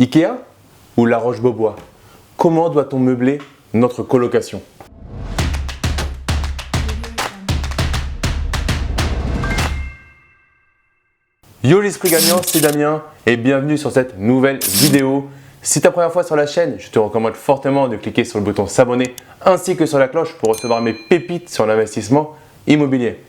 Ikea ou La Roche-Beaubois? Comment doit-on meubler notre colocation? Yo l'esprit gagnant, c'est Damien et bienvenue sur cette nouvelle vidéo. Si c'est ta première fois sur la chaîne, je te recommande fortement de cliquer sur le bouton s'abonner ainsi que sur la cloche pour recevoir mes pépites sur l'investissement immobilier.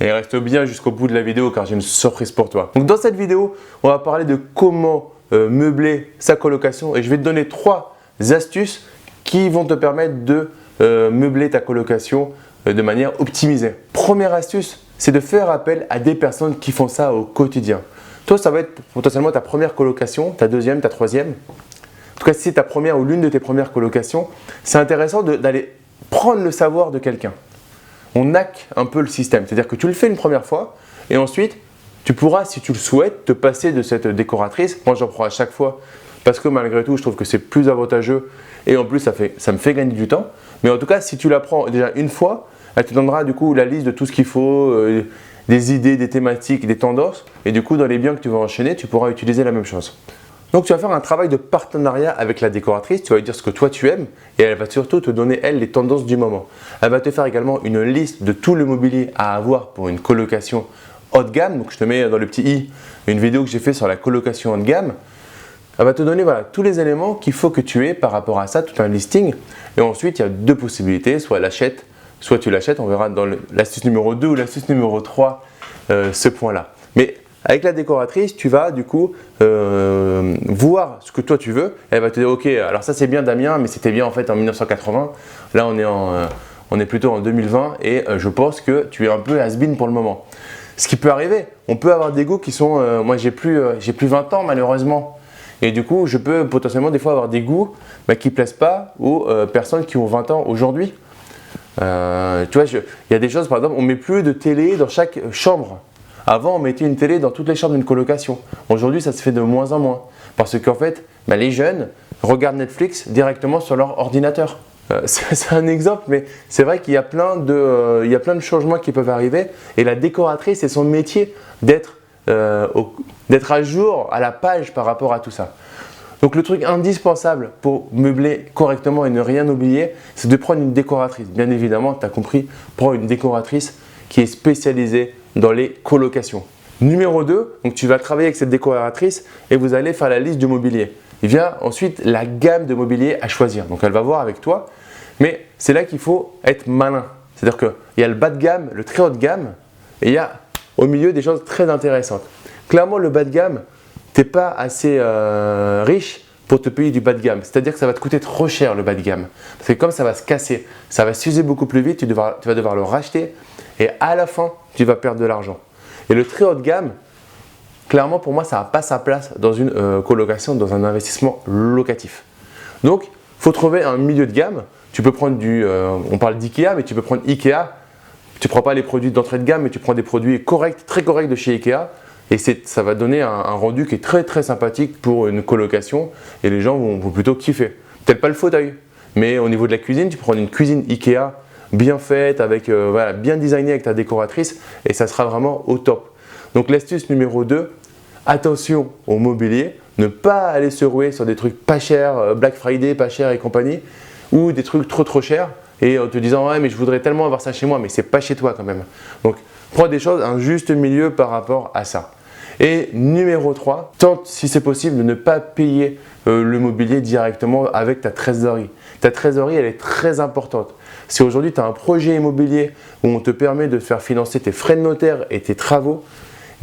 Et reste bien jusqu'au bout de la vidéo car j'ai une surprise pour toi. Donc dans cette vidéo, on va parler de comment meubler sa colocation et je vais te donner 3 astuces qui vont te permettre de meubler ta colocation de manière optimisée. Première astuce, c'est de faire appel à des personnes qui font ça au quotidien. Toi, ça va être potentiellement ta première colocation, ta deuxième, ta troisième. En tout cas, si c'est ta première ou l'une de tes premières colocations, c'est intéressant d'aller prendre le savoir de quelqu'un. On hack un peu le système, c'est-à-dire que tu le fais une première fois et ensuite, tu pourras, si tu le souhaites, te passer de cette décoratrice. Moi, j'en prends à chaque fois parce que malgré tout, je trouve que c'est plus avantageux et en plus, ça me fait gagner du temps. Mais en tout cas, si tu la prends déjà une fois, elle te donnera du coup la liste de tout ce qu'il faut, des idées, des thématiques, des tendances. Et du coup, dans les biens que tu vas enchaîner, tu pourras utiliser la même chose. Donc, tu vas faire un travail de partenariat avec la décoratrice. Tu vas lui dire ce que toi tu aimes et elle va surtout te donner, elle, les tendances du moment. Elle va te faire également une liste de tout le mobilier à avoir pour une colocation haut de gamme. Donc, je te mets dans le petit i une vidéo que j'ai fait sur la colocation haut de gamme. Elle va te donner tous les éléments qu'il faut que tu aies par rapport à ça, tout un listing. Et ensuite, il y a 2 possibilités, soit elle achète, soit tu l'achètes. On verra dans l'astuce numéro 2 ou l'astuce numéro 3 ce point-là. Mais avec la décoratrice, tu vas du coup voir ce que toi tu veux. Elle va te dire, ok, alors ça c'est bien Damien, mais c'était bien en fait en 1980. Là, on est plutôt en 2020 et je pense que tu es un peu has-been pour le moment. Ce qui peut arriver, on peut avoir des goûts qui sont… moi, j'ai plus 20 ans malheureusement. Et du coup, je peux potentiellement des fois avoir des goûts qui ne plaisent pas aux personnes qui ont 20 ans aujourd'hui. Tu vois, il y a des choses, par exemple, on ne met plus de télé dans chaque chambre. Avant, on mettait une télé dans toutes les chambres d'une colocation. Aujourd'hui, ça se fait de moins en moins. Parce qu'en fait, les jeunes regardent Netflix directement sur leur ordinateur. C'est un exemple, mais c'est vrai qu'il y a plein de changements qui peuvent arriver. Et la décoratrice, c'est son métier d'être à jour, à la page par rapport à tout ça. Donc le truc indispensable pour meubler correctement et ne rien oublier, c'est de prendre une décoratrice. Bien évidemment, tu as compris, prends une décoratrice qui est spécialisée dans les colocations. Numéro 2, donc tu vas travailler avec cette décoratrice et vous allez faire la liste du mobilier. Il vient ensuite la gamme de mobilier à choisir. Donc elle va voir avec toi, mais c'est là qu'il faut être malin. C'est-à-dire qu'il y a le bas de gamme, le très haut de gamme et il y a au milieu des choses très intéressantes. Clairement, le bas de gamme, tu n'es pas assez riche pour te payer du bas de gamme. C'est-à-dire que ça va te coûter trop cher le bas de gamme. Parce que comme ça va se casser, ça va s'user beaucoup plus vite, tu vas devoir le racheter et à la fin, tu vas perdre de l'argent. Et le très haut de gamme, clairement pour moi, ça n'a pas sa place dans une colocation, dans un investissement locatif. Donc, il faut trouver un milieu de gamme. Tu peux prendre on parle d'Ikea, mais tu peux prendre Ikea. Tu ne prends pas les produits d'entrée de gamme, mais tu prends des produits corrects, très corrects de chez Ikea. Et ça va donner un rendu qui est très très sympathique pour une colocation et les gens vont plutôt kiffer. Peut-être pas le fauteuil, mais au niveau de la cuisine, tu prends une cuisine Ikea bien faite, bien designée avec ta décoratrice et ça sera vraiment au top. Donc l'astuce numéro 2, attention au mobilier, ne pas aller se rouer sur des trucs pas chers, Black Friday pas cher et compagnie, ou des trucs trop chers et en te disant ouais mais je voudrais tellement avoir ça chez moi mais c'est pas chez toi quand même. Donc prends des choses, un juste milieu par rapport à ça. Et numéro 3, tente si c'est possible de ne pas payer le mobilier directement avec ta trésorerie. Ta trésorerie, elle est très importante. Si aujourd'hui tu as un projet immobilier où on te permet de faire financer tes frais de notaire et tes travaux,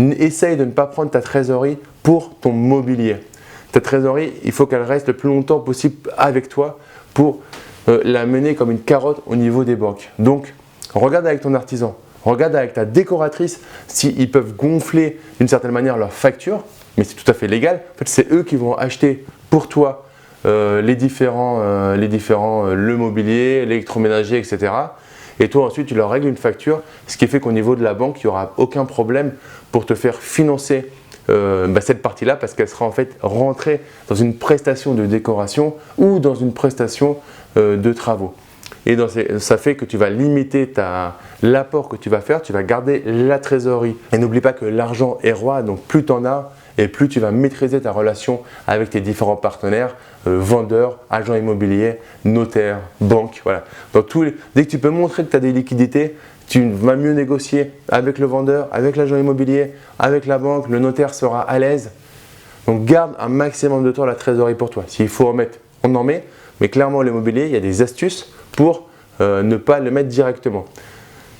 essaye de ne pas prendre ta trésorerie pour ton mobilier. Ta trésorerie, il faut qu'elle reste le plus longtemps possible avec toi pour la mener comme une carotte au niveau des banques. Donc, regarde avec ton artisan. Regarde avec ta décoratrice s'ils peuvent gonfler d'une certaine manière leurs factures, mais c'est tout à fait légal. En fait, c'est eux qui vont acheter pour toi le mobilier, l'électroménager, etc. Et toi ensuite, tu leur règles une facture, ce qui fait qu'au niveau de la banque, il n'y aura aucun problème pour te faire financer cette partie-là parce qu'elle sera en fait rentrée dans une prestation de décoration ou dans une prestation de travaux. Et ça fait que tu vas limiter l'apport que tu vas faire, tu vas garder la trésorerie. Et n'oublie pas que l'argent est roi, donc plus tu en as et plus tu vas maîtriser ta relation avec tes différents partenaires, vendeurs, agents immobiliers, notaires, banques. Voilà. Dès que tu peux montrer que tu as des liquidités, tu vas mieux négocier avec le vendeur, avec l'agent immobilier, avec la banque, le notaire sera à l'aise. Donc garde un maximum de temps la trésorerie pour toi. S'il faut en mettre, on en met, mais clairement l'immobilier, il y a des astuces pour ne pas le mettre directement.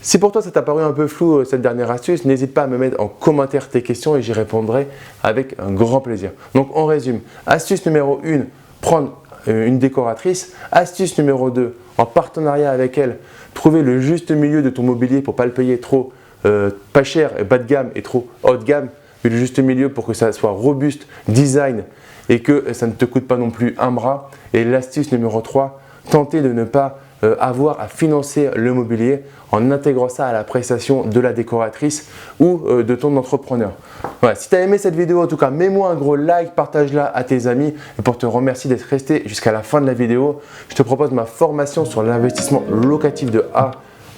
Si pour toi ça t'a paru un peu flou cette dernière astuce, n'hésite pas à me mettre en commentaire tes questions et j'y répondrai avec un grand plaisir. Donc on résume. Astuce numéro 1, prendre une décoratrice. Astuce numéro 2, en partenariat avec elle, trouver le juste milieu de ton mobilier pour ne pas le payer trop pas cher et bas de gamme et trop haut de gamme, mais le juste milieu pour que ça soit robuste, design et que ça ne te coûte pas non plus un bras. Et l'astuce numéro 3, tenter de ne pas avoir à financer le mobilier en intégrant ça à la prestation de la décoratrice ou de ton entrepreneur. Voilà, si tu as aimé cette vidéo, en tout cas, mets-moi un gros like, partage-la à tes amis. Et pour te remercier d'être resté jusqu'à la fin de la vidéo, je te propose ma formation sur l'investissement locatif de A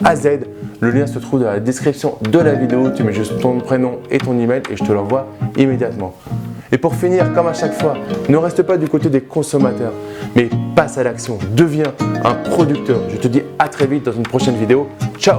à Z. Le lien se trouve dans la description de la vidéo. Tu mets juste ton prénom et ton email et je te l'envoie immédiatement. Et pour finir, comme à chaque fois, ne reste pas du côté des consommateurs, mais passe à l'action, deviens un producteur. Je te dis à très vite dans une prochaine vidéo. Ciao!